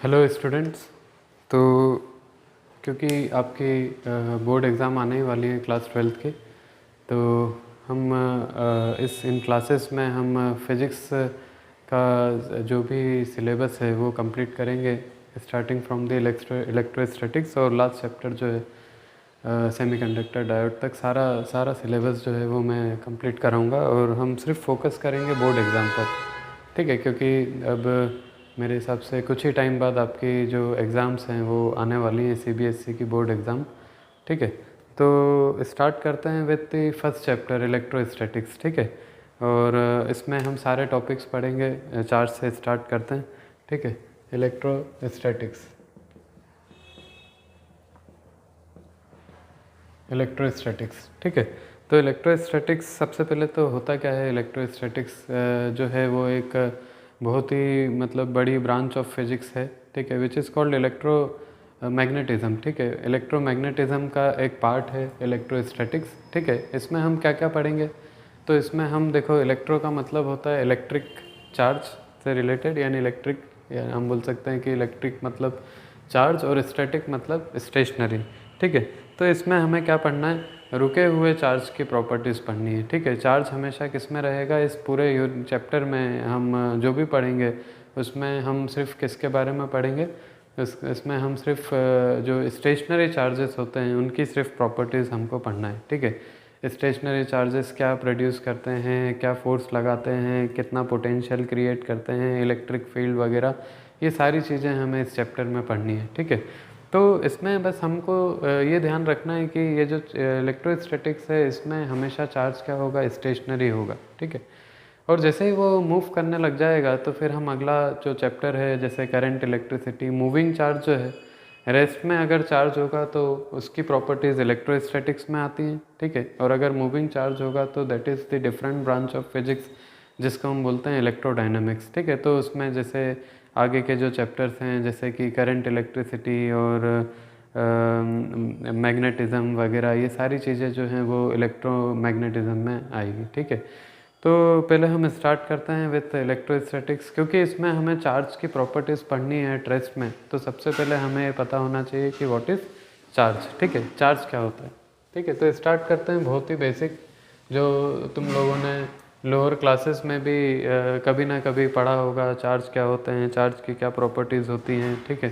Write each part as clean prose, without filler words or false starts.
Hello students. तो क्योंकि आपकी बोर्ड एग्ज़ाम आने ही वाली है क्लास 12th के, तो हम इन क्लासेस में हम फिज़िक्स का जो भी सिलेबस है वो कंप्लीट करेंगे, स्टार्टिंग फ्रॉम द इलेक्ट्रोस्टैटिक्स और लास्ट चैप्टर जो है सेमीकंडक्टर डायोड तक सारा सिलेबस जो है वो मैं कंप्लीट कराऊंगा और हम सिर्फ फोकस करेंगे बोर्ड एग्ज़ाम पर। ठीक है, क्योंकि अब मेरे हिसाब से कुछ ही टाइम बाद आपकी जो एग्ज़ाम्स हैं वो आने वाली हैं, सीबीएसई की बोर्ड एग्ज़ाम। ठीक है, तो स्टार्ट करते हैं with the first chapter electrostatics. ठीक है, और इसमें हम सारे टॉपिक्स पढ़ेंगे, चार्ज से स्टार्ट करते हैं। ठीक है, इलेक्ट्रोस्टैटिक्स। ठीक है, तो इलेक्ट्रोस्टैटिक्स सबसे पहले तो होता क्या है। इलेक्ट्रोस्टैटिक्स जो है वो एक बहुत ही मतलब बड़ी ब्रांच ऑफ फिजिक्स है। ठीक है, विच इज़ कॉल्ड इलेक्ट्रो मैग्नेटिज़म। ठीक है, इलेक्ट्रोमैग्नेटिज़म का एक पार्ट है इलेक्ट्रोस्टैटिक्स। ठीक है, इसमें हम क्या क्या पढ़ेंगे, तो इसमें हम देखो, इलेक्ट्रो का मतलब होता है इलेक्ट्रिक चार्ज से रिलेटेड, यानी इलेक्ट्रिक, या हम बोल सकते हैं कि इलेक्ट्रिक मतलब चार्ज और स्टैटिक मतलब स्टेशनरी। ठीक है, तो इसमें हमें क्या पढ़ना है, रुके हुए चार्ज की प्रॉपर्टीज़ पढ़नी है। ठीक है, चार्ज हमेशा किस में रहेगा, इस पूरे चैप्टर में हम जो भी पढ़ेंगे उसमें हम सिर्फ किसके बारे में पढ़ेंगे, इसमें हम सिर्फ जो स्टेशनरी चार्जेस होते हैं उनकी सिर्फ प्रॉपर्टीज़ हमको पढ़ना है। ठीक है, स्टेशनरी चार्जेस क्या प्रोड्यूस करते हैं, क्या फोर्स लगाते हैं, कितना पोटेंशियल क्रिएट करते हैं, इलेक्ट्रिक फील्ड वगैरह, ये सारी चीज़ें हमें इस चैप्टर में पढ़नी है। ठीक है, तो इसमें बस हमको ये ध्यान रखना है कि ये जो इलेक्ट्रोस्टैटिक्स है इसमें हमेशा चार्ज क्या होगा, स्टेशनरी होगा। ठीक है, और जैसे ही वो मूव करने लग जाएगा तो फिर हम अगला जो चैप्टर है, जैसे करंट, इलेक्ट्रिसिटी, मूविंग चार्ज जो है, रेस्ट में अगर चार्ज होगा तो उसकी प्रॉपर्टीज़ इलेक्ट्रोस्टैटिक्स में आती हैं। ठीक है, और अगर मूविंग चार्ज होगा तो that is the different branch of physics जिसको हम बोलते हैं इलेक्ट्रोडायनामिक्स। ठीक है, तो उसमें जैसे आगे के जो चैप्टर्स हैं जैसे कि करंट, इलेक्ट्रिसिटी और मैग्नेटिज़म वगैरह, ये सारी चीज़ें जो हैं वो इलेक्ट्रोमैग्नेटिज़म में आएगी। ठीक है, तो पहले हम स्टार्ट करते हैं विथ इलेक्ट्रोस्टैटिक्स, क्योंकि इसमें हमें चार्ज की प्रॉपर्टीज़ पढ़नी है टेस्ट में, तो सबसे पहले हमें ये पता होना चाहिए कि व्हाट इज़ चार्ज। ठीक है, चार्ज क्या होता है। ठीक है, तो स्टार्ट करते हैं बहुत ही बेसिक, जो तुम लोगों ने लोअर क्लासेस में भी कभी ना कभी पढ़ा होगा, चार्ज क्या होते हैं, चार्ज की क्या प्रॉपर्टीज़ होती हैं। ठीक है,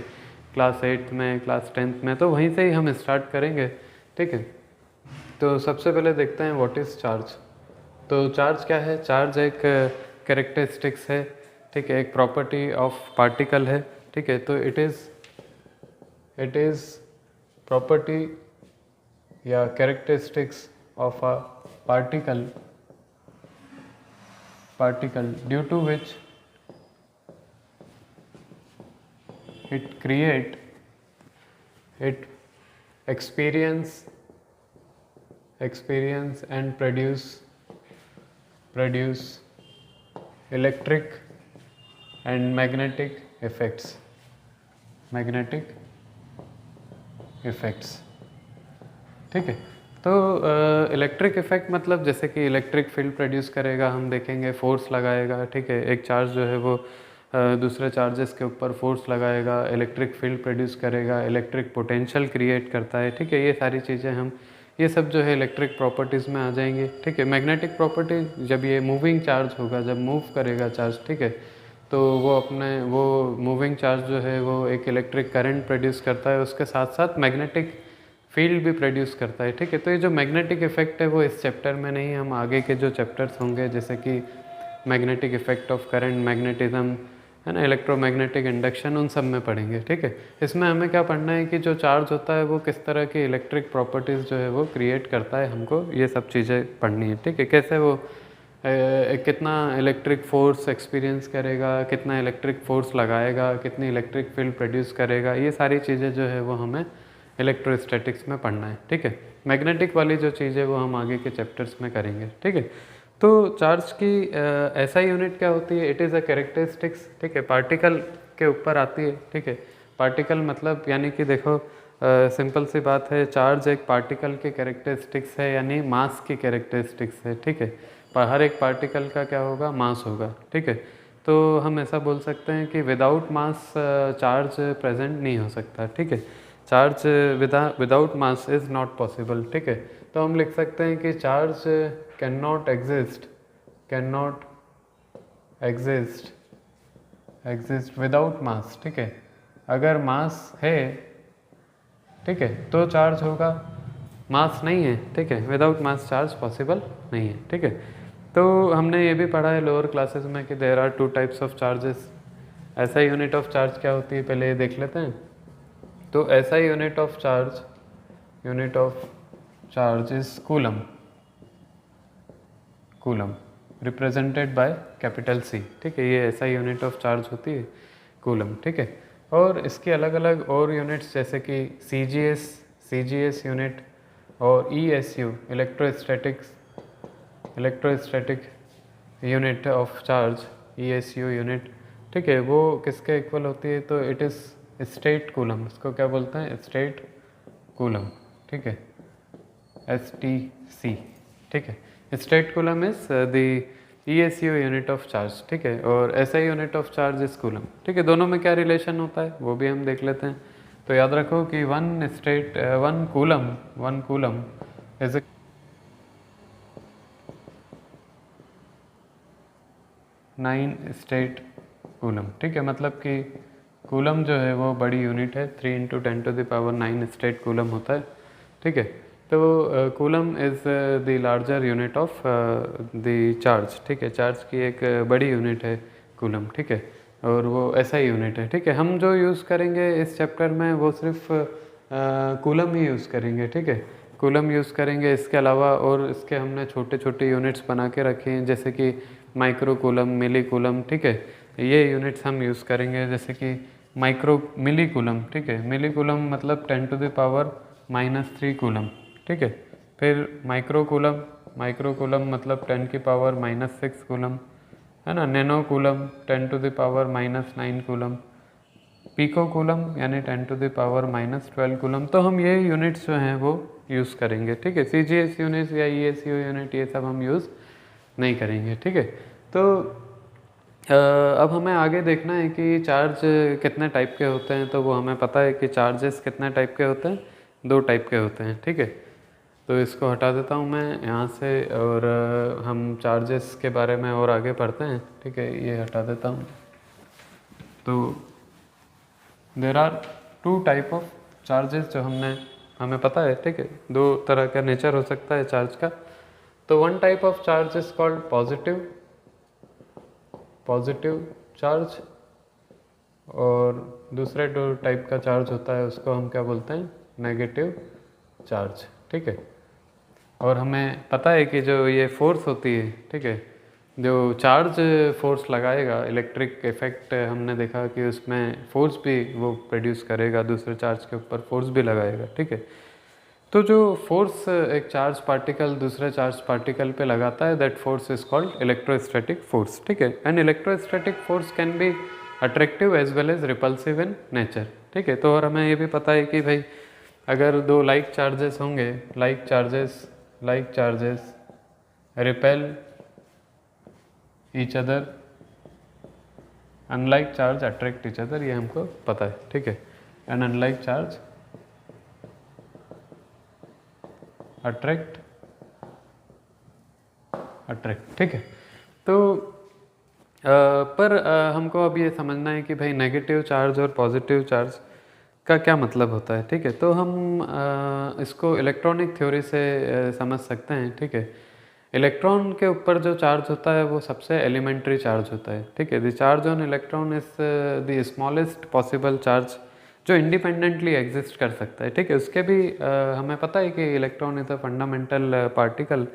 क्लास 8 में, क्लास 10th में, तो वहीं से ही हम स्टार्ट करेंगे। ठीक है, तो सबसे पहले देखते हैं व्हाट इज़ चार्ज। तो चार्ज क्या है, चार्ज एक कैरेक्टरिस्टिक्स है। ठीक है, एक प्रॉपर्टी ऑफ पार्टिकल है। ठीक है, तो इट इज़ प्रॉपर्टी या characteristics of a particle due to which it experience and produce electric and magnetic effects. ठीक है, तो इलेक्ट्रिक इफेक्ट मतलब जैसे कि इलेक्ट्रिक फील्ड प्रोड्यूस करेगा, हम देखेंगे फोर्स लगाएगा। ठीक है, एक चार्ज जो है वो दूसरे चार्जेस के ऊपर फोर्स लगाएगा, इलेक्ट्रिक फील्ड प्रोड्यूस करेगा, इलेक्ट्रिक पोटेंशियल क्रिएट करता है। ठीक है, ये सारी चीज़ें हम, ये सब जो है इलेक्ट्रिक प्रॉपर्टीज़ में आ जाएंगे। ठीक है, मैग्नेटिक प्रॉपर्टी, जब ये मूविंग चार्ज होगा, जब मूव करेगा चार्ज, ठीक है, तो वो मूविंग चार्ज जो है वो एक इलेक्ट्रिक करंट प्रोड्यूस करता है, उसके साथ साथ मैग्नेटिक फील्ड भी प्रोड्यूस करता है। ठीक है, तो ये जो मैग्नेटिक इफेक्ट है वो इस चैप्टर में नहीं, हम आगे के जो चैप्टर्स होंगे जैसे कि magnetic effect of current, magnetism, है ना, इलेक्ट्रोमैग्नेटिक इंडक्शन, उन सब में पढ़ेंगे। ठीक है, इसमें हमें क्या पढ़ना है कि जो चार्ज होता है वो किस तरह की इलेक्ट्रिक प्रॉपर्टीज़ जो है वो क्रिएट करता है, हमको ये सब चीज़ें पढ़नी है। ठीक है, कैसे वो कितना इलेक्ट्रिक फोर्स एक्सपीरियंस करेगा, कितना इलेक्ट्रिक फोर्स लगाएगा, कितनी इलेक्ट्रिक फील्ड प्रोड्यूस करेगा, ये सारी चीज़ें जो है वो हमें इलेक्ट्रोस्टैटिक्स में पढ़ना है। ठीक है, मैग्नेटिक वाली जो चीज़ है वो हम आगे के चैप्टर्स में करेंगे। ठीक है, तो चार्ज की ऐसा यूनिट क्या होती है, इट इज़ अ कैरेक्टरिस्टिक्स। ठीक है, पार्टिकल के ऊपर आती है। ठीक है, पार्टिकल मतलब यानी कि देखो सिंपल सी बात है, चार्ज एक पार्टिकल के कैरेक्टरिस्टिक्स है, यानी मास की कैरेक्टरिस्टिक्स है। ठीक है, पर हर एक पार्टिकल का क्या होगा, मास होगा। ठीक है, तो हम ऐसा बोल सकते हैं कि विदाउट मास चार्ज प्रेजेंट नहीं हो सकता, ठीक है। Charge without mass is not possible, ठीक है। तो हम लिख सकते हैं कि charge cannot exist without mass, ठीक है। अगर मास है, ठीक है, तो चार्ज होगा, मास नहीं है, ठीक है, विदाउट मास चार्ज पॉसिबल नहीं है, ठीक है। तो हमने ये भी पढ़ा है लोअर क्लासेस में कि there are two types of charges. ऐसा यूनिट ऑफ चार्ज क्या होती है पहले ये देख लेते हैं। तो ऐसा unit of charge is coulomb represented by capital C, ठीक है। ये ऐसा यूनिट ऑफ चार्ज होती है कूलम, ठीक है। और इसके अलग अलग और यूनिट्स जैसे कि सी जी एस यूनिट और ESU electrostatic unit of charge, ESU unit, ठीक है, वो किसके इक्वल होती है? तो इट इज़ स्टेट कूलम। इसको क्या बोलते हैं? स्टेट कूलम, ठीक है, STC, ठीक है। State coulomb is the ESU unit of charge, ठीक है, और SI unit of charge is coulomb, ठीक है। दोनों में क्या रिलेशन होता है वो भी हम देख लेते हैं। तो याद रखो कि one coulomb is 9 state coulomb, ठीक है। मतलब कि कूलम जो है वो बड़ी यूनिट है, 3 × 10⁹ स्टेट कूलम होता है, ठीक है। तो coulomb is the larger unit of the charge, ठीक है। चार्ज की एक बड़ी यूनिट है कूलम, ठीक है, और वो ऐसा ही यूनिट है, ठीक है। हम जो यूज़ करेंगे इस चैप्टर में वो सिर्फ कूलम ही यूज़ करेंगे, ठीक है, कूलम यूज़ करेंगे। इसके अलावा और इसके हमने छोटे छोटे यूनिट्स बना के रखे हैं जैसे कि माइक्रो कूलम, मिली कूलम, ठीक है। ये यूनिट्स हम यूज़ करेंगे जैसे कि मिली कूलम, ठीक है। मिली कूलम मतलब 10⁻³ कूलम, ठीक है। फिर माइक्रो कूलम मतलब 10⁻⁻6 कूलम, है ना। Nano coulomb 10⁻⁻9 coulomb, pico coulomb यानी 10⁻⁻12 कूलम। तो हम ये यूनिट्स जो हैं वो यूज़ करेंगे, ठीक है। CGS यूनिट्स या ESU यूनिट ये सब हम यूज़ नहीं करेंगे, ठीक है। तो अब हमें आगे देखना है कि चार्ज कितने टाइप के होते हैं। तो वो हमें पता है कि चार्जेस कितने टाइप के होते हैं, 2 टाइप के होते हैं, ठीक है। तो इसको हटा देता हूँ मैं यहाँ से और हम चार्जेस के बारे में और आगे पढ़ते हैं, ठीक है। ये हटा देता हूँ। तो there are 2 type of charges जो हमें पता है, ठीक है। 2 तरह का नेचर हो सकता है चार्ज का। तो one type of charge is called positive charge, और दूसरे 2 टाइप का चार्ज होता है उसको हम क्या बोलते हैं? नेगेटिव चार्ज, ठीक है। और हमें पता है कि जो ये फोर्स होती है, ठीक है, जो चार्ज फोर्स लगाएगा, इलेक्ट्रिक इफेक्ट हमने देखा कि उसमें फोर्स भी वो प्रोड्यूस करेगा, दूसरे चार्ज के ऊपर फोर्स भी लगाएगा, ठीक है। तो जो फोर्स एक चार्ज पार्टिकल दूसरे चार्ज पार्टिकल पे लगाता है, that force is called electrostatic force, ठीक है। And electrostatic force can be attractive as well as repulsive in nature, ठीक है। तो और हमें ये भी पता है कि भाई अगर 2 लाइक चार्जेस होंगे, like charges repel each other, unlike charge attract each other, ये हमको पता है, ठीक है। एंड अनलाइक चार्ज अट्रैक्ट, ठीक है। तो पर हमको अब ये समझना है कि भाई नेगेटिव चार्ज और पॉजिटिव चार्ज का क्या मतलब होता है, ठीक है। तो हम इसको इलेक्ट्रॉनिक थ्योरी से समझ सकते हैं, ठीक है। इलेक्ट्रॉन के ऊपर जो चार्ज होता है वो सबसे एलिमेंट्री चार्ज होता है, ठीक है। The charge on electron is the smallest possible charge जो इंडिपेंडेंटली एग्जिस्ट कर सकता है, ठीक है। उसके भी हमें पता है कि electron is a fundamental particle,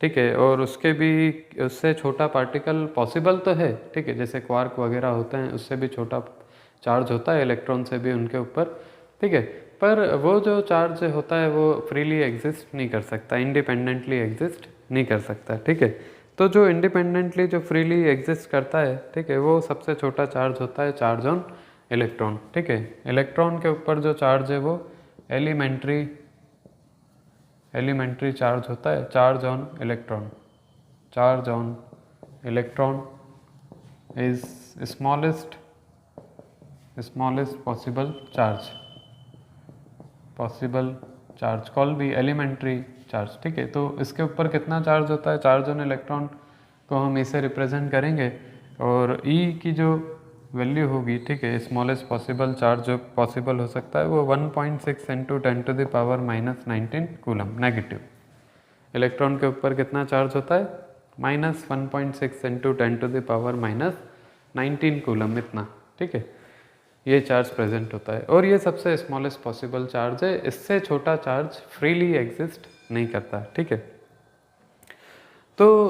ठीक है, और उसके भी उससे छोटा पार्टिकल पॉसिबल तो है, ठीक है, जैसे क्वार्क वगैरह होते हैं, उससे भी छोटा चार्ज होता है इलेक्ट्रॉन से भी उनके ऊपर, ठीक है। पर वो जो चार्ज होता है वो फ्रीली एग्जिस्ट नहीं कर सकता, इंडिपेंडेंटली एग्जिस्ट नहीं कर सकता, ठीक है। तो जो इंडिपेंडेंटली जो फ्रीली एग्जिस्ट करता है, ठीक है, वो सबसे छोटा चार्ज होता है चार्ज ऑन इलेक्ट्रॉन, ठीक है। इलेक्ट्रॉन के ऊपर जो चार्ज है वो एलिमेंट्री चार्ज होता है, charge on electron is smallest possible charge call भी एलिमेंट्री चार्ज, ठीक है। तो इसके ऊपर कितना चार्ज होता है, चार्ज ऑन इलेक्ट्रॉन को हम इसे रिप्रेजेंट करेंगे और ई की जो वैल्यू होगी, ठीक है, स्मॉलेस्ट पॉसिबल चार्ज जो पॉसिबल हो सकता है वो 1.6 इंटू 10⁻⁻19 कूलम नेगेटिव। इलेक्ट्रॉन के ऊपर कितना चार्ज होता है, -1.6 इंटू 10⁻⁻19 कूलम, इतना, ठीक है, ये चार्ज प्रेजेंट होता है। और ये सबसे स्मॉलेस्ट पॉसिबल चार्ज है, इससे छोटा चार्ज फ्रीली एग्जिस्ट नहीं करता, ठीक है। तो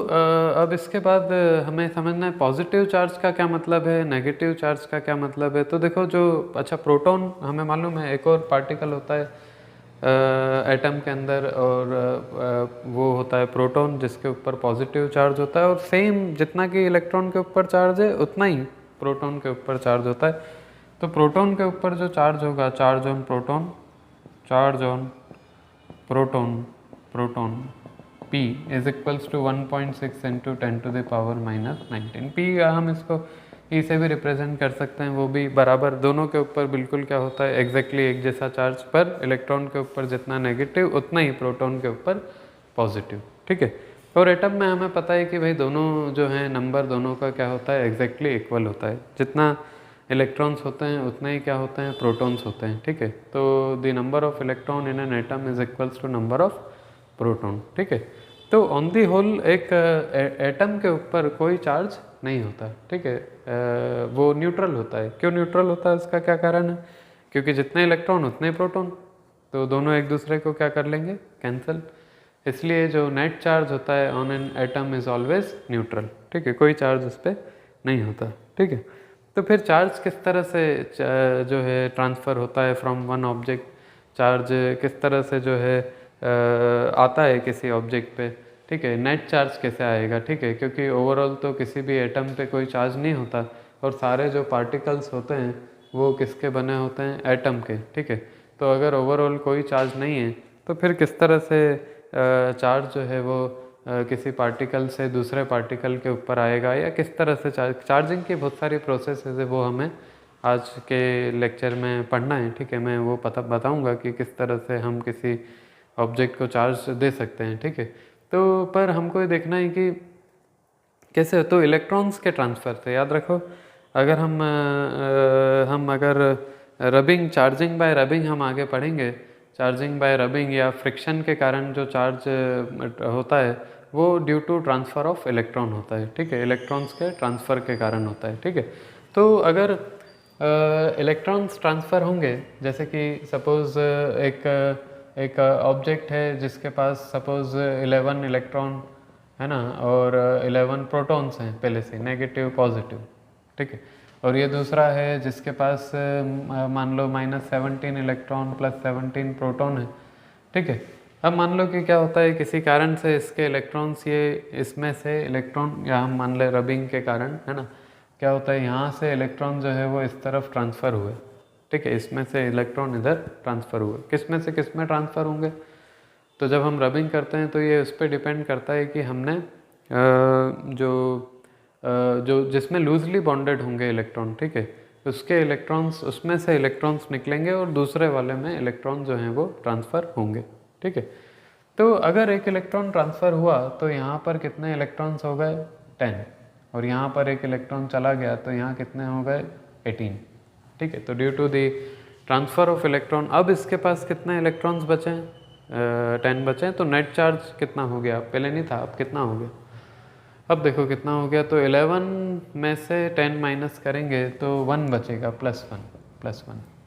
अब इसके बाद हमें समझना है पॉजिटिव चार्ज का क्या मतलब है, नेगेटिव चार्ज का क्या मतलब है। तो देखो जो अच्छा प्रोटॉन हमें मालूम है एक और पार्टिकल होता है एटम के अंदर, और वो होता है प्रोटॉन जिसके ऊपर पॉजिटिव चार्ज होता है, और सेम जितना कि इलेक्ट्रॉन के ऊपर चार्ज है उतना ही प्रोटॉन के ऊपर चार्ज होता है। तो प्रोटॉन के ऊपर जो चार्ज होगा, charge on proton P is equals to 1.6 into 10⁻⁻19 P, हम इसको E से भी रिप्रेजेंट कर सकते हैं, वो भी बराबर, दोनों के ऊपर बिल्कुल क्या होता है, एग्जैक्टली एक जैसा चार्ज, पर इलेक्ट्रॉन के ऊपर जितना नेगेटिव उतना ही प्रोटॉन के ऊपर पॉजिटिव, ठीक है। और एटम में हमें पता है कि भाई दोनों जो हैं नंबर दोनों का क्या होता है, एग्जैक्टली इक्वल होता है, जितना इलेक्ट्रॉन्स होते हैं उतने ही क्या होते हैं, प्रोटॉन्स होते हैं, ठीक है। तो the number of electron in an atom is equals to number of proton, ठीक है। तो ऑन दी होल एक एटम के ऊपर कोई चार्ज नहीं होता, ठीक है, वो न्यूट्रल होता है। क्यों न्यूट्रल होता है, इसका क्या कारण है, क्योंकि जितने इलेक्ट्रॉन उतने प्रोटॉन, तो दोनों एक दूसरे को क्या कर लेंगे, कैंसिल। इसलिए जो नेट चार्ज होता है on an atom is always neutral, ठीक है, कोई चार्ज उस पर नहीं होता, ठीक है। तो फिर चार्ज किस तरह से जो है ट्रांसफ़र होता है फ्रॉम वन ऑब्जेक्ट, चार्ज किस तरह से जो है आता है किसी ऑब्जेक्ट पे, ठीक है, नेट चार्ज कैसे आएगा, ठीक है, क्योंकि ओवरऑल तो किसी भी एटम पे कोई चार्ज नहीं होता, और सारे जो पार्टिकल्स होते हैं वो किसके बने होते हैं, एटम के, ठीक है। तो अगर ओवरऑल कोई चार्ज नहीं है तो फिर किस तरह से चार्ज जो है वो किसी पार्टिकल से दूसरे पार्टिकल के ऊपर आएगा, या किस तरह से चार्जिंग की बहुत सारी प्रोसेसेस है, वो हमें आज के लेक्चर में पढ़ना है, ठीक है। मैं वो बताऊंगा कि किस तरह से हम किसी ऑब्जेक्ट को चार्ज दे सकते हैं, ठीक है। तो पर हमको ये देखना है कि कैसे, तो इलेक्ट्रॉन्स के ट्रांसफ़र से याद रखो, अगर हम अगर रबिंग, चार्जिंग बाय रबिंग हम आगे पढ़ेंगे, चार्जिंग बाय रबिंग या फ्रिक्शन के कारण जो चार्ज होता है वो due to transfer of electron होता है, ठीक है, इलेक्ट्रॉन्स के ट्रांसफ़र के कारण होता है, ठीक है। तो अगर इलेक्ट्रॉन्स ट्रांसफ़र होंगे, जैसे कि सपोज़ एक ऑब्जेक्ट है जिसके पास सपोज़ 11 इलेक्ट्रॉन है ना, और 11 प्रोटॉन्स हैं पहले से, नेगेटिव पॉजिटिव, ठीक है। और ये दूसरा है जिसके पास मान लो -17 इलेक्ट्रॉन प्लस 17 प्रोटॉन है, ठीक है। अब मान लो कि क्या होता है, किसी कारण से इसके इलेक्ट्रॉन्स, ये इसमें से इलेक्ट्रॉन, या हम मान ले रबिंग के कारण, है ना, क्या होता है, यहाँ से इलेक्ट्रॉन जो है वो इस तरफ ट्रांसफ़र हुए, ठीक है, इसमें से इलेक्ट्रॉन इधर ट्रांसफ़र हुए, किस में से किस में ट्रांसफ़र होंगे। तो जब हम रबिंग करते हैं तो ये उस पर डिपेंड करता है कि हमने जो जिसमें लूजली बॉन्डेड होंगे इलेक्ट्रॉन, ठीक है, उसके इलेक्ट्रॉन्स, उसमें से इलेक्ट्रॉन्स निकलेंगे और दूसरे वाले में इलेक्ट्रॉन जो हैं वो ट्रांसफ़र होंगे, ठीक है। तो अगर एक इलेक्ट्रॉन ट्रांसफ़र हुआ तो यहाँ पर कितने इलेक्ट्रॉन्स हो गए, 10, और यहाँ पर एक इलेक्ट्रॉन चला गया तो यहाँ कितने हो गए, 18, ठीक है। तो due to the transfer of electron, अब इसके पास कितने इलेक्ट्रॉन्स बचे हैं, 10 बचे हैं, तो नेट चार्ज कितना हो गया, पहले नहीं था, अब कितना हो गया, अब देखो कितना हो गया, तो 11 में से 10 माइनस करेंगे तो 1 बचेगा, +1,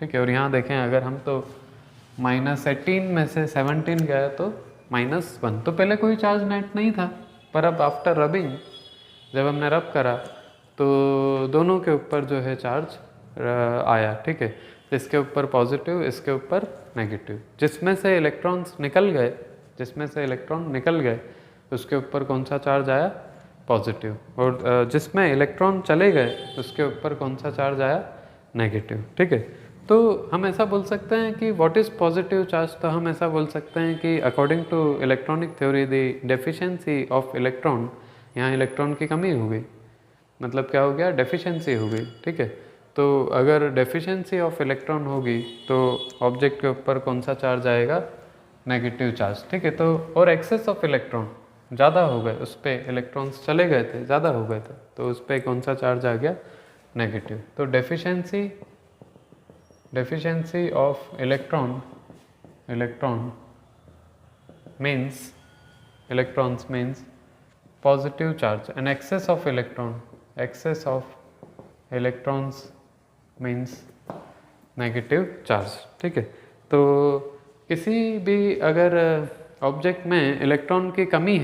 ठीक है। और यहाँ देखें अगर हम तो -18 में से 17 गया तो -1, तो पहले कोई चार्ज नेट नहीं था, पर अब आफ्टर रबिंग जब हमने रब करा तो दोनों के ऊपर जो है चार्ज आया, ठीक है, इसके ऊपर पॉजिटिव, इसके ऊपर नेगेटिव। जिसमें से इलेक्ट्रॉन्स निकल गए उसके ऊपर कौन सा चार्ज आया, पॉजिटिव, और जिसमें इलेक्ट्रॉन चले गए उसके ऊपर कौन सा चार्ज आया, नेगेटिव, ठीक है। तो हम ऐसा बोल सकते हैं कि व्हाट इज़ पॉजिटिव चार्ज, तो हम ऐसा बोल सकते हैं कि according to electronic theory the deficiency of electron, यहाँ इलेक्ट्रॉन की कमी हो गई, मतलब क्या हो गया, डेफिशिएंसी हो गई, ठीक है। तो अगर डेफिशिएंसी ऑफ इलेक्ट्रॉन होगी तो ऑब्जेक्ट के ऊपर कौन सा चार्ज आएगा, नेगेटिव चार्ज, ठीक है। तो और एक्सेस ऑफ इलेक्ट्रॉन ज़्यादा हो गए, उस पर इलेक्ट्रॉन्स चले गए थे, ज़्यादा हो गए थे, तो उस पर कौन सा चार्ज आ गया, नेगेटिव। तो deficiency of electron means electrons means positive charge and excess of electrons means negative charge, ठीक है। तो किसी भी अगर ऑब्जेक्ट में इलेक्ट्रॉन्स की कमी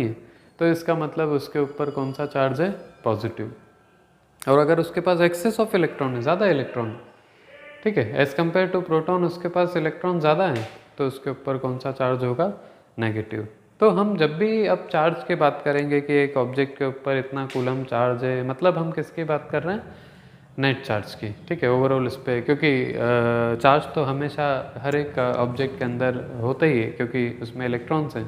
है तो इसका मतलब उसके ऊपर कौन सा चार्ज है, पॉजिटिव। और अगर उसके पास एक्सेस ऑफ इलेक्ट्रॉन है, ज़्यादा इलेक्ट्रॉन, ठीक है, एज़ कम्पेयर टू प्रोटॉन उसके पास इलेक्ट्रॉन ज़्यादा है, तो उसके ऊपर कौन सा चार्ज होगा, नेगेटिव। तो हम जब भी अब चार्ज की बात करेंगे कि एक ऑब्जेक्ट के ऊपर इतना कूलम चार्ज है, मतलब हम किसकी बात कर रहे हैं, नेट चार्ज की, ठीक है, ओवरऑल इस पर, क्योंकि चार्ज तो हमेशा हर एक ऑब्जेक्ट के अंदर होता ही है, क्योंकि उसमें इलेक्ट्रॉन्स हैं,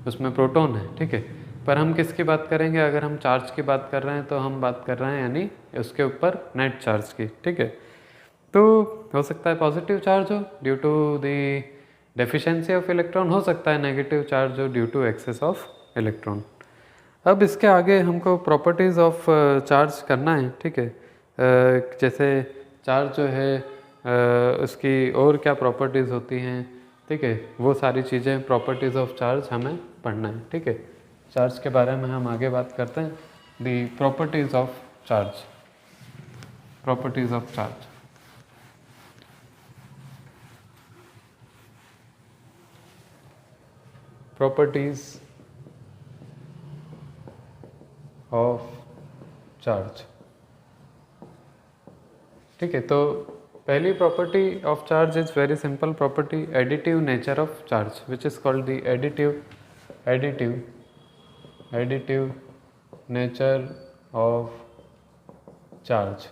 उसमें प्रोटॉन है, ठीक है। पर हम किसकी बात करेंगे, अगर हम चार्ज की बात कर रहे हैं तो हम बात कर रहे हैं यानी उसके ऊपर नेट चार्ज की, ठीक है। तो हो सकता है पॉजिटिव चार्ज हो due to the deficiency of electron, हो सकता है नेगेटिव चार्ज हो due to excess of electron. अब इसके आगे हमको प्रॉपर्टीज़ ऑफ चार्ज करना है, ठीक है। जैसे चार्ज जो है उसकी और क्या प्रॉपर्टीज़ होती हैं, ठीक है, वो सारी चीज़ें प्रॉपर्टीज़ ऑफ चार्ज हमें पढ़ना है, ठीक है। चार्ज के बारे में हम आगे बात करते हैं, the properties of charge. Properties of charge, properties of charge, ठीक है। तो पहली property of charge is very simple property, additive nature of charge, which is called the additive nature of charge,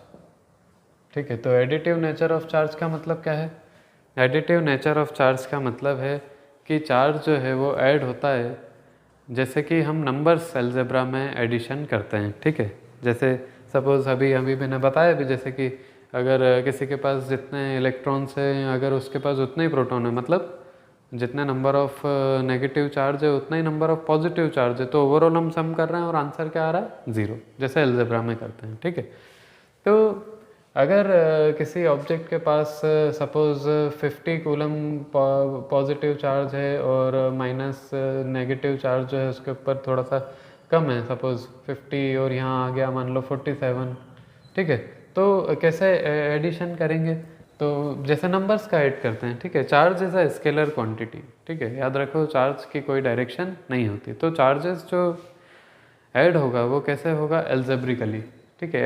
ठीक है। तो एडिटिव नेचर ऑफ चार्ज का मतलब क्या है, एडिटिव नेचर ऑफ चार्ज का मतलब है कि चार्ज जो है वो ऐड होता है, जैसे कि हम नंबर्स अलजेब्रा में एडिशन करते हैं, ठीक है। जैसे सपोज़ अभी मैंने बताया भी, जैसे कि अगर किसी के पास जितने इलेक्ट्रॉन्स हैं, अगर उसके पास उतने ही प्रोटॉन है, मतलब जितने नंबर ऑफ नेगेटिव चार्ज है उतना ही नंबर ऑफ पॉजिटिव चार्ज है, तो ओवरऑल हम सम कर रहे हैं और आंसर क्या आ रहा है, 0, जैसे अलजेब्रा में करते हैं, ठीक है। तो अगर किसी ऑब्जेक्ट के पास सपोज़ 50 कूलम पॉजिटिव चार्ज है और माइनस नेगेटिव चार्ज जो है उसके ऊपर थोड़ा सा कम है, सपोज़ 50 और यहाँ आ गया मान लो 47, ठीक है। तो कैसे एडिशन करेंगे, तो जैसे नंबर्स का ऐड करते हैं, ठीक है। Charge is a scalar quantity, ठीक है, याद रखो चार्ज की कोई डायरेक्शन नहीं होती। तो चार्जेस जो ऐड होगा वो कैसे होगा, एल्जेब्रिकली, ठीक है।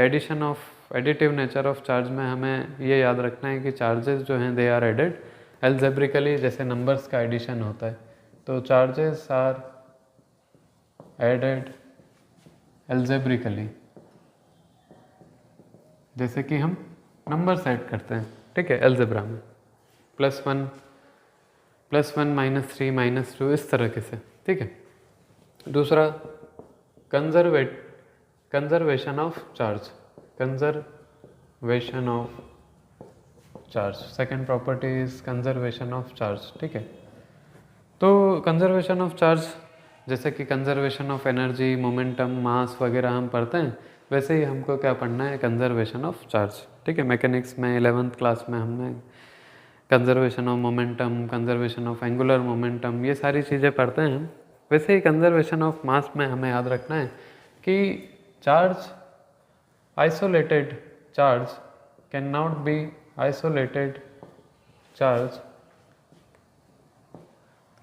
एडिटिव नेचर ऑफ चार्ज में हमें ये याद रखना है कि चार्जेस जो हैं दे आर एडेड एल्जेब्रिकली, जैसे नंबर्स का एडिशन होता है। तो चार्जेस आर एडेड एल्जेब्रिकली, जैसे कि हम नंबर्स ऐड करते हैं, ठीक है, एल्जेब्रा में, +1 -3 -2 इस तरीके से, ठीक है। दूसरा conservation of charge, second property is conservation of charge, ठीक है। तो कंजर्वेशन ऑफ चार्ज जैसे कि कंजर्वेशन ऑफ एनर्जी, मोमेंटम, मास वगैरह हम पढ़ते हैं, वैसे ही हमको क्या पढ़ना है, कंजर्वेशन ऑफ चार्ज, ठीक है। मैकेनिक्स में 11th क्लास में हमने conservation of momentum, conservation of angular momentum, ये सारी चीज़ें पढ़ते हैं। वैसे ही कंजर्वेशन ऑफ मास में हमें याद रखना है कि charge isolated charge cannot be isolated charge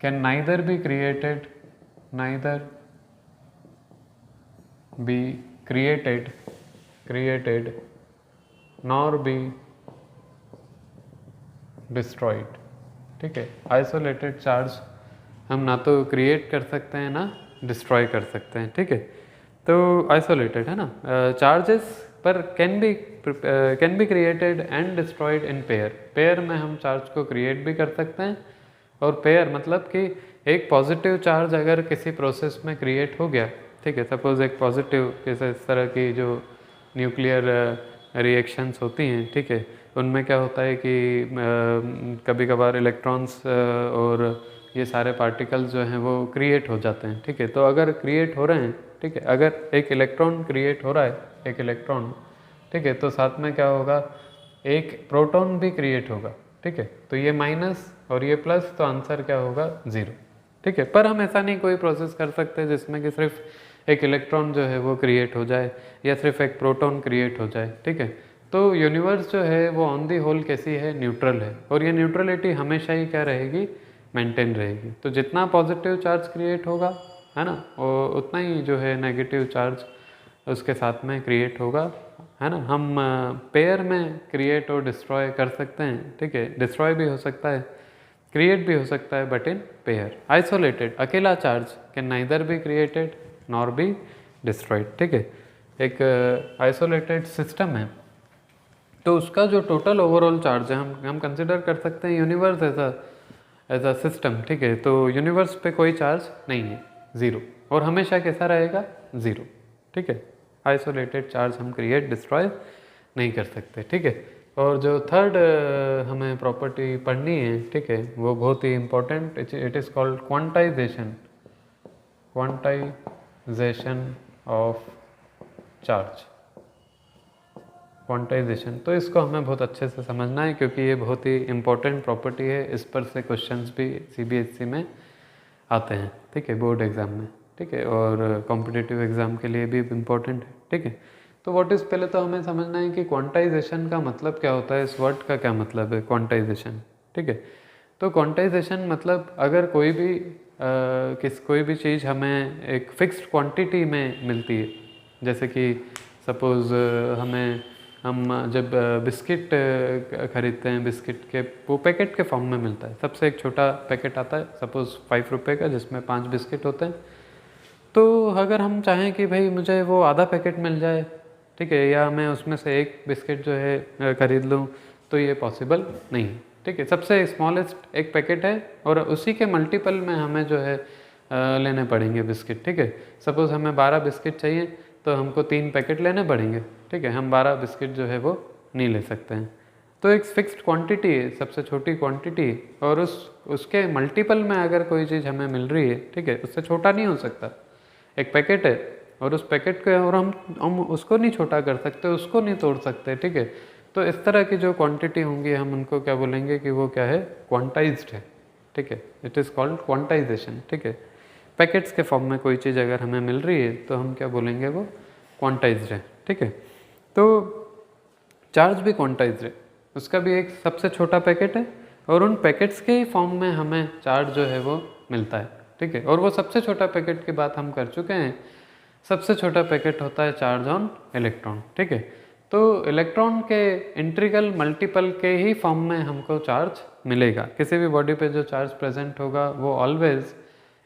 can neither be created nor be destroyed, ठीक है। आइसोलेटेड चार्ज हम ना तो क्रिएट कर सकते हैं ना डिस्ट्रॉय कर सकते हैं, ठीक है। तो आइसोलेटेड है ना, चार्जेस पर can be created and destroyed in pair में हम चार्ज को क्रिएट भी कर सकते हैं, और पेयर मतलब कि एक पॉजिटिव चार्ज अगर किसी प्रोसेस में क्रिएट हो गया, ठीक है। सपोज एक पॉजिटिव, जैसे इस तरह की जो न्यूक्लियर रिएक्शंस होती हैं, ठीक है, उनमें क्या होता है कि कभी कभार इलेक्ट्रॉन्स और ये सारे पार्टिकल्स जो हैं वो क्रिएट हो जाते हैं, ठीक है। तो अगर क्रिएट हो रहे हैं, ठीक है, अगर एक इलेक्ट्रॉन क्रिएट हो रहा है, एक इलेक्ट्रॉन, ठीक है, तो साथ में क्या होगा, एक प्रोटॉन भी क्रिएट होगा, ठीक है। तो ये माइनस और ये प्लस, तो आंसर क्या होगा, 0, ठीक है। पर हम ऐसा नहीं कोई प्रोसेस कर सकते जिसमें कि सिर्फ एक इलेक्ट्रॉन जो है वो क्रिएट हो जाए या सिर्फ एक प्रोटॉन क्रिएट हो जाए, ठीक है। तो यूनिवर्स जो है वो ऑन दी होल कैसी है, न्यूट्रल है, और ये न्यूट्रलिटी हमेशा ही क्या रहेगी, मेंटेन रहेगी। तो जितना पॉजिटिव चार्ज क्रिएट होगा, है ना, और उतना ही जो है नेगेटिव चार्ज उसके साथ में क्रिएट होगा, है ना। हम पेयर में क्रिएट और डिस्ट्रॉय कर सकते हैं, ठीक है। डिस्ट्रॉय भी हो सकता है, क्रिएट भी हो सकता है, बट इन पेयर। आइसोलेटेड अकेला charge can neither be created nor be destroyed, ठीक है। एक आइसोलेटेड सिस्टम है तो उसका जो टोटल ओवरऑल चार्ज है, हम कंसिडर कर सकते हैं यूनिवर्स एज अ सिस्टम, ठीक है। तो यूनिवर्स पे कोई चार्ज नहीं है, 0, और हमेशा कैसा रहेगा, 0, ठीक है। आइसोलेटेड चार्ज हम क्रिएट डिस्ट्रॉय नहीं कर सकते, ठीक है। और जो थर्ड हमें प्रॉपर्टी पढ़नी है, ठीक है, वो बहुत ही important, it is called quantization, quantization of charge, quantization. तो इसको हमें बहुत अच्छे से समझना है क्योंकि ये बहुत ही इम्पोर्टेंट प्रॉपर्टी है, इस पर से क्वेश्चंस भी CBSE में आते हैं, ठीक है, बोर्ड एग्ज़ाम में, ठीक है, और कॉम्पिटिटिव एग्ज़ाम के लिए भी इम्पोर्टेंट है, ठीक है। तो व्हाट इज़, पहले तो हमें समझना है कि क्वांटाइजेशन का मतलब क्या होता है, इस वर्ड का क्या मतलब है क्वांटाइजेशन, ठीक है। तो क्वांटाइजेशन मतलब अगर कोई भी चीज़ हमें एक फिक्स्ड क्वांटिटी में मिलती है, जैसे कि सपोज़ हम जब बिस्किट खरीदते हैं, बिस्किट के वो पैकेट के फॉर्म में मिलता है, सबसे एक छोटा पैकेट आता है सपोज़ 5 रुपये का, जिसमें 5 बिस्किट होते हैं। तो अगर हम चाहें कि भाई मुझे वो आधा पैकेट मिल जाए, ठीक है, या मैं उसमें से एक बिस्किट जो है खरीद लूँ, तो ये पॉसिबल नहीं है, ठीक है। सबसे स्मॉलेस्ट एक पैकेट है और उसी के मल्टीपल में हमें जो है लेने पड़ेंगे बिस्किट, ठीक है। सपोज़ हमें 12 बिस्किट चाहिए तो हमको 3 पैकेट लेने पड़ेंगे, ठीक है। हम 12 बिस्किट जो है वो नहीं ले सकते हैं। तो एक फिक्स्ड क्वांटिटी है, सबसे छोटी क्वांटिटी, और उसके मल्टीपल में अगर कोई चीज़ हमें मिल रही है, ठीक है, उससे छोटा नहीं हो सकता। एक पैकेट है और उस पैकेट को, और हम उसको नहीं छोटा कर सकते, उसको नहीं तोड़ सकते, ठीक है। तो इस तरह की जो क्वांटिटी होंगी हम उनको क्या बोलेंगे कि वो क्या है, क्वांटाइज्ड है, ठीक है। इट इज़ कॉल्ड क्वांटाइजेशन, ठीक है। पैकेट्स के फॉर्म में कोई चीज़ अगर हमें मिल रही है तो हम क्या बोलेंगे, वो क्वांटाइज्ड है, ठीक है। तो चार्ज भी क्वांटाइज्ड है, उसका भी एक सबसे छोटा पैकेट है और उन पैकेट्स के ही फॉर्म में हमें चार्ज जो है वो मिलता है, ठीक है। और वो सबसे छोटा पैकेट की बात हम कर चुके हैं, सबसे छोटा पैकेट होता है चार्ज ऑन इलेक्ट्रॉन, ठीक है। तो इलेक्ट्रॉन के इंटीग्रल मल्टीपल के ही फॉर्म में हमको चार्ज मिलेगा। किसी भी बॉडी पे जो चार्ज प्रेजेंट होगा वो always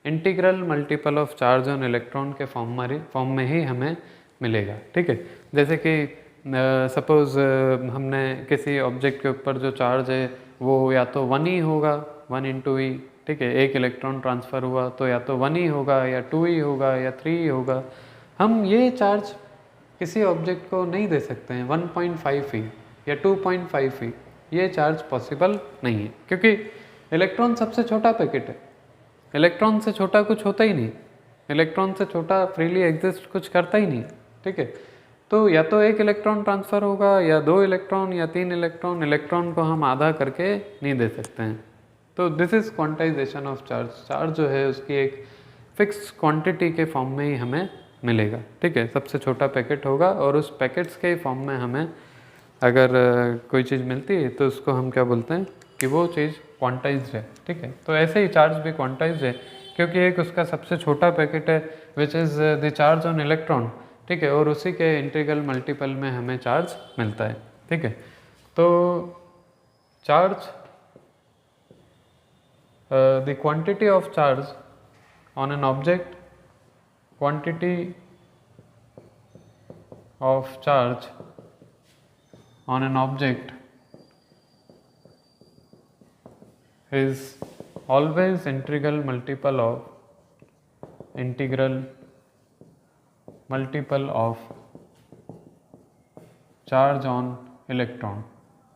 integral multiple of charge on electron के फॉर्म में ही हमें मिलेगा, ठीक है। जैसे कि सपोज़ हमने किसी ऑब्जेक्ट के ऊपर जो चार्ज है वो या तो 1 ही होगा, 1 × E, ठीक है, एक इलेक्ट्रॉन ट्रांसफ़र हुआ तो या तो 1 ही होगा या 2 ही होगा या 3 ही होगा। हम ये चार्ज किसी ऑब्जेक्ट को नहीं दे सकते हैं 1.5 ही या 2.5 ही, ये चार्ज पॉसिबल नहीं है क्योंकि इलेक्ट्रॉन सबसे छोटा पैकेट है। इलेक्ट्रॉन से छोटा कुछ होता ही नहीं, इलेक्ट्रॉन से छोटा फ्रीली एग्जिस्ट कुछ करता ही नहीं, ठीक है। तो या तो एक इलेक्ट्रॉन ट्रांसफ़र होगा या 2 इलेक्ट्रॉन या 3 इलेक्ट्रॉन, इलेक्ट्रॉन को हम आधा करके नहीं दे सकते हैं। तो this is quantization of charge. Charge जो है उसकी एक फिक्स क्वांटिटी के फॉर्म में ही हमें मिलेगा, ठीक है। सबसे छोटा पैकेट होगा और उस पैकेट्स के फॉर्म में हमें अगर कोई चीज़ मिलती है तो उसको हम क्या बोलते हैं कि वो चीज़ क्वांटाइज्ड है, ठीक है। तो ऐसे ही चार्ज भी क्वांटाइज्ड है क्योंकि एक उसका सबसे छोटा पैकेट है which is the charge on electron, ठीक है, और उसी के इंटीग्रल मल्टीपल में हमें चार्ज मिलता है, ठीक है। तो charge, the quantity of charge on an object, quantity of charge on an object is always integral multiple of integral multiple of charge on electron,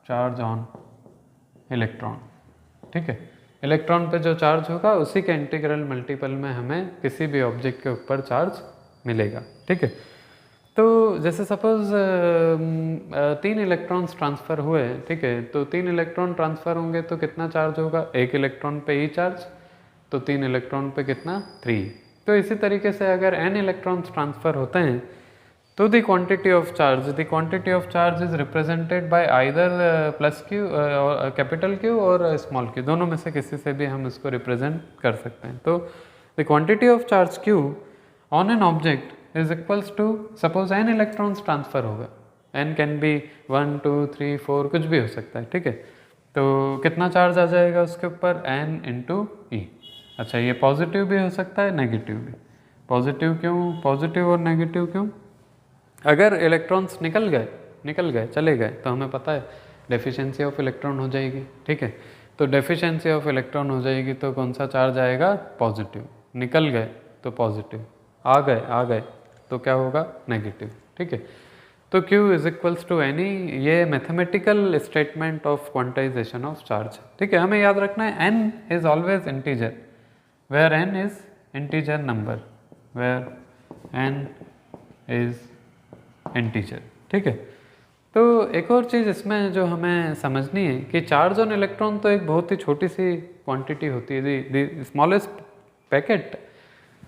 charge on electron, ठीक है। Electron पे जो चार्ज होगा उसी के इंटीग्रल मल्टीपल में हमें किसी भी ऑब्जेक्ट के ऊपर चार्ज मिलेगा, ठीक है। तो जैसे सपोज 3 इलेक्ट्रॉन्स ट्रांसफ़र हुए, ठीक है, तो 3 इलेक्ट्रॉन ट्रांसफ़र होंगे तो कितना चार्ज होगा, एक इलेक्ट्रॉन पे ही चार्ज, तो 3 इलेक्ट्रॉन पे कितना 3। तो इसी तरीके से अगर n इलेक्ट्रॉन्स ट्रांसफ़र होते हैं तो the quantity of charge is represented by either plus Q capital Q और स्मॉल क्यू, दोनों में से किसी से भी हम इसको रिप्रेजेंट कर सकते हैं। तो the quantity of charge Q on an object is equals to, suppose n electrons transfer होगा, n कैन बी 1 2 3 4 कुछ भी हो सकता है, ठीक है। तो कितना चार्ज आ जाएगा उसके ऊपर, n इंटू ई। अच्छा, ये पॉजिटिव भी हो सकता है, नेगेटिव भी। पॉजिटिव क्यों, पॉजिटिव और नेगेटिव क्यों, अगर इलेक्ट्रॉन्स निकल गए चले गए तो हमें पता है डेफिशिएंसी ऑफ इलेक्ट्रॉन हो जाएगी, ठीक है। तो डेफिशिएंसी ऑफ इलेक्ट्रॉन हो जाएगी तो कौन सा चार्ज आएगा, पॉजिटिव। निकल गए तो पॉजिटिव, आ गए तो क्या होगा, नेगेटिव, ठीक है। तो Q is equals to n e, ये mathematical statement of quantization of charge, ठीक है। हमें याद रखना है n is always integer, where n is integer number, where n is integer, ठीक है। तो एक और चीज़ इसमें जो हमें समझनी है कि चार्ज ऑन इलेक्ट्रॉन तो एक बहुत ही छोटी सी क्वांटिटी होती है, the smallest packet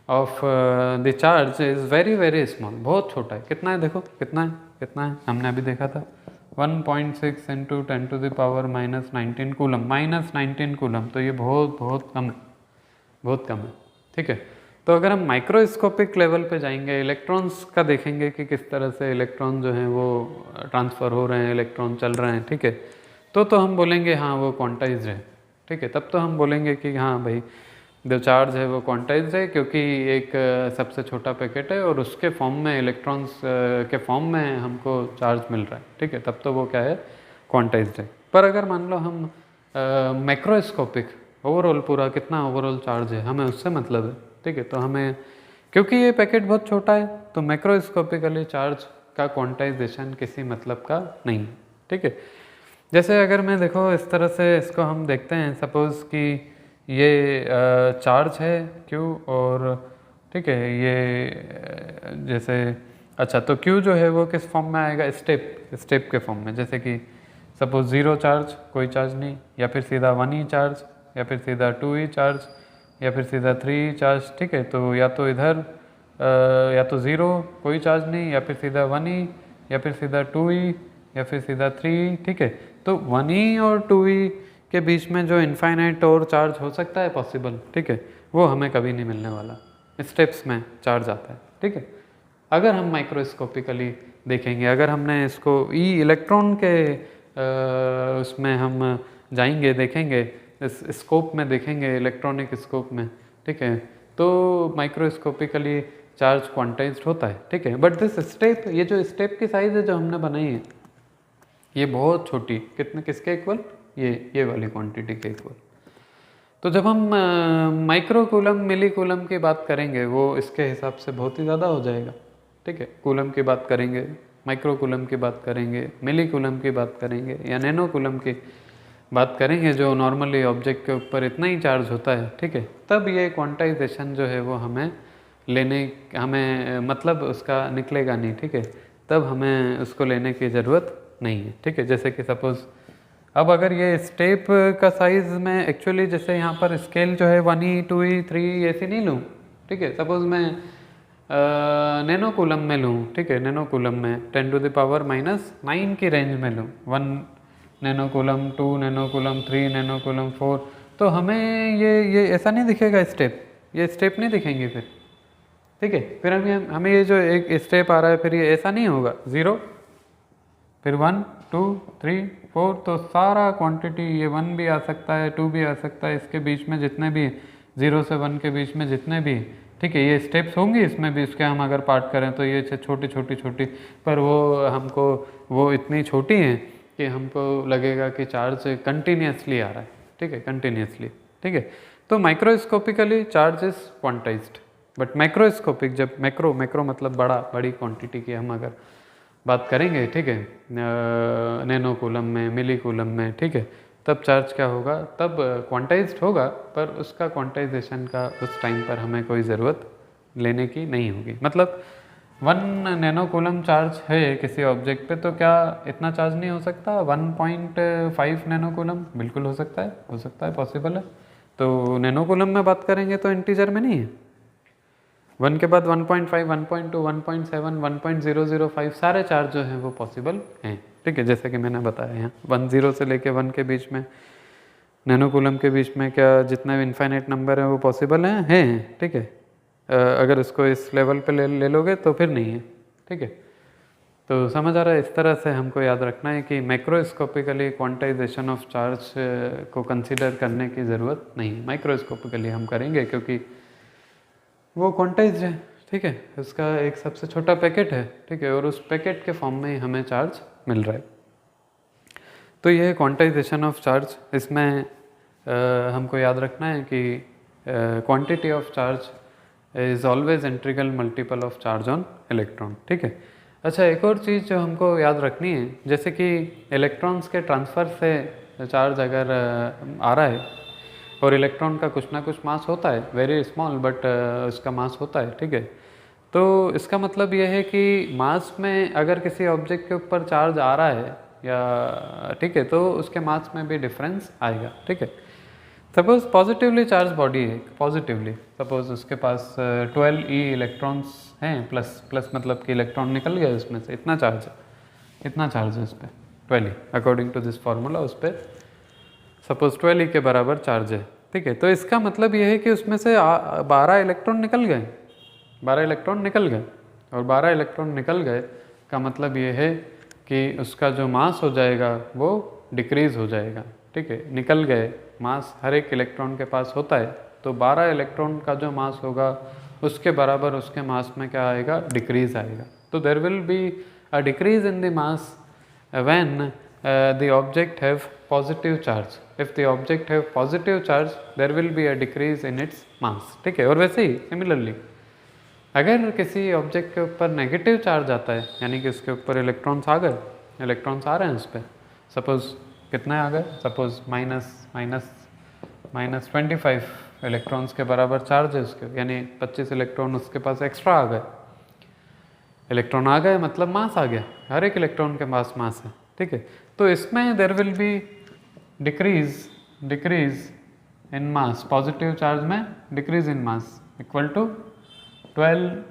of the charge is very very small, बहुत छोटा है। कितना है, देखो कितना है, हमने अभी देखा था 1.6 into 10 to the power -19 coulomb, -19 coulomb, तो ये बहुत कम है, ठीक है। तो अगर हम माइक्रोस्कोपिक लेवल पे जाएंगे, इलेक्ट्रॉन्स का देखेंगे कि किस तरह से इलेक्ट्रॉन जो हैं वो ट्रांसफ़र हो रहे हैं, इलेक्ट्रॉन चल रहे हैं, ठीक है, तो हम बोलेंगे हाँ वो क्वांटाइज्ड है, ठीक है। तब तो हम बोलेंगे कि हाँ भाई जो चार्ज है वो क्वांटाइज्ड है, क्योंकि एक सबसे छोटा पैकेट है और उसके फॉर्म में, इलेक्ट्रॉन्स के फॉर्म में हमको चार्ज मिल रहा है, ठीक है, तब तो वो क्या है, क्वांटाइज्ड है। पर अगर मान लो हम मैक्रोस्कोपिक, ओवरऑल पूरा कितना ओवरऑल चार्ज है, हमें उससे मतलब है, ठीक है। तो हमें, क्योंकि ये पैकेट बहुत छोटा है, तो मैक्रोस्कोपिकली चार्ज का क्वांटाइजेशन किसी मतलब का नहीं है, ठीक है। जैसे अगर मैं देखो इस तरह से इसको हम देखते हैं, सपोज़ कि ये चार्ज है Q और, ठीक है, ये जैसे, अच्छा तो Q जो है वो किस फॉर्म में आएगा, स्टेप के फॉर्म में, जैसे कि सपोज 0 चार्ज, कोई चार्ज नहीं, या फिर सीधा 1 ही चार्ज, या फिर सीधा 2 ही चार्ज, या फिर सीधा 3 चार्ज, ठीक है। तो या तो इधर या तो 0 कोई चार्ज नहीं, या फिर सीधा 1 ही, या फिर सीधा 2 ही, या फिर सीधा 3, ठीक है। तो 1 ही और 2 ही के बीच में जो इनफाइनाइट और चार्ज हो सकता है पॉसिबल, ठीक है, वो हमें कभी नहीं मिलने वाला, स्टेप्स में चार्ज आता है, ठीक है। अगर हम माइक्रोस्कोपिकली देखेंगे, अगर हमने इसको इलेक्ट्रॉन के उसमें हम जाएंगे, देखेंगे, इस स्कोप में देखेंगे, इलेक्ट्रॉनिक स्कोप में, ठीक है, तो माइक्रोस्कोपिकली चार्ज क्वांटाइज्ड होता है, ठीक है। बट दिस स्टेप, ये जो स्टेप की साइज़ है जो हमने बनाई है, ये बहुत छोटी, किसके इक्वल, ये वाली क्वांटिटी के इक्वल। तो जब हम माइक्रो कूलम मिली कूलम की बात करेंगे, वो इसके हिसाब से बहुत ही ज़्यादा हो जाएगा, ठीक है। कूलम की बात करेंगे, माइक्रो कूलम की बात करेंगे, मिली कूलम की बात करेंगे, या नैनो कूलम की बात करेंगे, जो नॉर्मली ऑब्जेक्ट के ऊपर इतना ही चार्ज होता है, ठीक है, तब ये क्वांटाइजेशन जो है वो हमें मतलब उसका निकलेगा नहीं, ठीक है, तब हमें उसको लेने की ज़रूरत नहीं है, ठीक है। जैसे कि सपोज़ अब अगर ये स्टेप का साइज़ में एक्चुअली, जैसे यहाँ पर स्केल जो है 1 ही 2 ही 3 ऐसी नहीं लूँ, ठीक है। सपोज़ मैं नैनो कूलम में लूँ, ठीक है, नैनो कूलम में 10 टू द पावर -9 की रेंज में लूँ, 1 nano coulomb, 2 nano coulomb, 3 nano coulomb, 4, तो हमें ये ऐसा नहीं दिखेगा स्टेप, ये स्टेप नहीं दिखेंगे फिर, ठीक है। फिर हमें ये जो एक स्टेप आ रहा है, फिर ये ऐसा नहीं होगा, 0 फिर 1 2 3 4, तो सारा क्वांटिटी, ये 1 भी आ सकता है, 2 भी आ सकता है, इसके बीच में जितने भी 0 से 1 के बीच में जितने भी, ठीक है, ये स्टेप्स होंगी, इसमें भी इसके हम अगर पार्ट करें तो ये छोटी, पर वो हमको वो इतनी छोटी हैं कि हमको लगेगा कि चार्ज कंटिन्यूसली आ रहा है, ठीक है, कंटिन्यूसली, ठीक है। तो microscopically charge is quantized, but macroscopic, जब मैक्रो मतलब बड़ी क्वांटिटी की हम अगर बात करेंगे, ठीक है, नैनो कूलम में, मिली कूलम में, ठीक है, तब चार्ज क्या होगा, तब क्वांटाइज्ड होगा, पर उसका क्वांटाइजेशन का उस टाइम पर हमें कोई ज़रूरत लेने की नहीं होगी। मतलब 1 नैनो कूलम चार्ज है किसी ऑब्जेक्ट पे, तो क्या इतना चार्ज नहीं हो सकता? 1.5 नैनो कूलम बिल्कुल हो सकता है, पॉसिबल है। तो नैनो कूलम में बात करेंगे तो इंटीजर में नहीं है। 1 के बाद 1.5, 1.2, 1.7, 1.005 सारे चार्ज जो हैं वो पॉसिबल हैं, ठीक है, जैसे कि मैंने बताया यहाँ 10 से लेके 1 के बीच में, नैनो कूलम के बीच में क्या जितने भी इनफाइनाइट नंबर हैं वो पॉसिबल हैं, ठीक है। अगर उसको इस लेवल पे ले लोगे तो फिर नहीं है, ठीक है। तो समझ आ रहा है, इस तरह से हमको याद रखना है कि मैक्रोस्कोपिकली क्वांटाइजेशन ऑफ चार्ज को कंसीडर करने की ज़रूरत नहीं, माइक्रोस्कोपिकली हम करेंगे क्योंकि वो क्वांटाइज्ड है, ठीक है, उसका एक सबसे छोटा पैकेट है, ठीक है, और उस पैकेट के फॉर्म में ही हमें चार्ज मिल रहा है। तो ये है क्वांटाइजेशन ऑफ चार्ज। इसमें हमको याद रखना है कि quantity of charge is always integral multiple of charge on electron, ठीक है। अच्छा, एक और चीज़ जो हमको याद रखनी है, जैसे कि इलेक्ट्रॉन्स के ट्रांसफ़र से चार्ज अगर आ रहा है और इलेक्ट्रॉन का कुछ ना कुछ मास होता है, वेरी स्मॉल बट उसका मास होता है, ठीक है। तो इसका मतलब ये है कि मास में अगर किसी ऑब्जेक्ट के ऊपर चार्ज आ रहा है या, ठीक है, तो उसके मास में भी डिफरेंस आएगा, ठीक है। सपोज पॉजिटिवली चार्ज बॉडी है, पॉजिटिवली सपोज उसके पास 12e इलेक्ट्रॉन्स हैं, प्लस मतलब कि इलेक्ट्रॉन निकल गया उसमें से, इतना चार्ज है उस पर 12e, according to this formula उस पर सपोज 12e के बराबर चार्ज है, ठीक है। तो इसका मतलब ये है कि उसमें से 12 इलेक्ट्रॉन निकल गए, और 12 इलेक्ट्रॉन निकल गए का मतलब ये है कि उसका जो मास हो जाएगा वो डिक्रीज़ हो जाएगा, ठीक है। निकल गए, मास हर एक इलेक्ट्रॉन के पास होता है, तो 12 इलेक्ट्रॉन का जो मास होगा उसके बराबर उसके मास में क्या आएगा, डिक्रीज़ आएगा। तो there will be a decrease in the mass when the object have positive charge. If the object have positive charge, there will be a decrease in its mass, ठीक है। और वैसे ही सिमिलरली अगर किसी ऑब्जेक्ट के ऊपर नेगेटिव चार्ज आता है, यानी कि उसके ऊपर इलेक्ट्रॉन्स आ रहे हैं उस पर, सपोज कितने आ गए, सपोज माइनस 25 इलेक्ट्रॉन्स के बराबर चार्ज है उसके, यानी 25 इलेक्ट्रॉन उसके पास एक्स्ट्रा आ गए, इलेक्ट्रॉन आ गए मतलब मास आ गया, हर एक इलेक्ट्रॉन के पास मास है, ठीक है। तो इसमें there will be decrease in mass, positive charge में decrease in mass equal to 12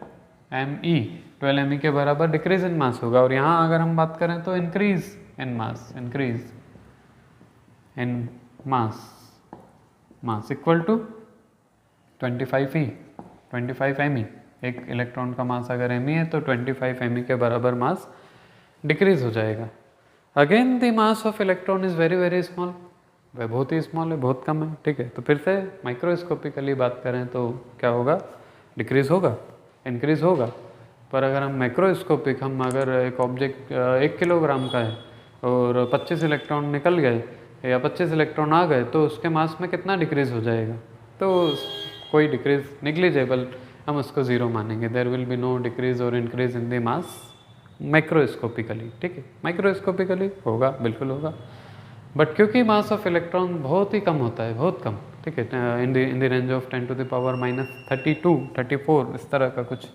me के बराबर डिक्रीज इन मास होगा। और यहाँ अगर हम बात करें तो increase in mass equal to 25 me। एक इलेक्ट्रॉन का मास अगर me है तो 25 me के बराबर मास डिक्रीज हो जाएगा। Again the mass of electron is very small, वह बहुत ही स्मॉल है, बहुत कम है, ठीक है। तो फिर से माइक्रोस्कोपिकली बात करें तो क्या होगा, डिक्रीज होगा, इंक्रीज होगा। पर अगर हम मैक्रोस्कोपिक, हम अगर एक ऑब्जेक्ट 1 किलोग्राम का है और 25 इलेक्ट्रॉन निकल गए या 25 इलेक्ट्रॉन आ गए, तो उसके मास में कितना डिक्रीज हो जाएगा, तो कोई डिक्रीज निग्लिजेबल, हम उसको ज़ीरो मानेंगे। There will be no decrease और increase in the mass macroscopically, ठीक है। माइक्रोस्कोपिकली होगा, बिल्कुल होगा, बट क्योंकि मास ऑफ इलेक्ट्रॉन बहुत ही कम होता है, बहुत कम, ठीक है, in the range of 10 to the power -32, 34 इस तरह का कुछ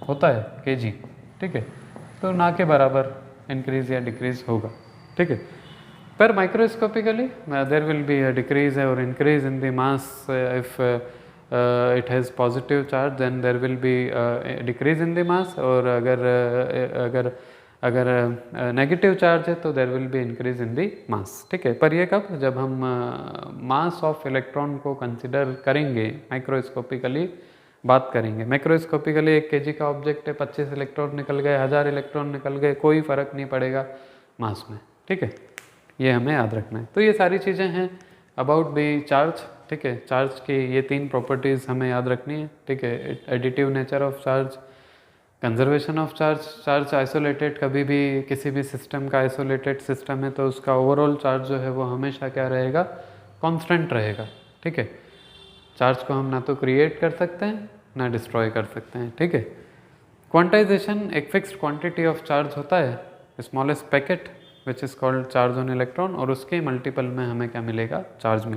होता है kg, ठीक है। तो ना के बराबर इंक्रीज या डिक्रीज होगा, ठीक है। पर microscopically there will be a decrease और increase in the mass if it has positive charge, then there will be decrease in the mass, और अगर नेगेटिव चार्ज है तो there will be increase in the mass, ठीक है। पर ये कब, जब हम मास ऑफ इलेक्ट्रॉन को कंसिडर करेंगे, माइक्रोस्कोपिकली बात करेंगे। मैक्रोस्कोपिकली 1 kg का ऑब्जेक्ट है, 25 इलेक्ट्रॉन निकल गए, 1000 इलेक्ट्रॉन निकल गए, कोई फ़र्क नहीं पड़ेगा मास में, ठीक है। ये हमें याद रखना है। तो ये सारी चीज़ें हैं अबाउट दी चार्ज, ठीक है। चार्ज की ये 3 प्रॉपर्टीज़ हमें याद रखनी है, ठीक है। Additive nature of charge, conservation of charge isolated, कभी भी किसी भी सिस्टम का आइसोलेटेड सिस्टम है तो उसका ओवरऑल चार्ज जो है वो हमेशा क्या रहेगा, कांस्टेंट रहेगा, ठीक है। चार्ज को हम ना तो क्रिएट कर सकते हैं ना डिस्ट्रॉय कर सकते हैं, ठीक है। क्वांटाइजेशन एक फिक्स्ड क्वांटिटी ऑफ चार्ज होता है, smallest packet which is called charge on electron, और उसके मल्टीपल में हमें क्या मिलेगा, चार्ज मिलेगा।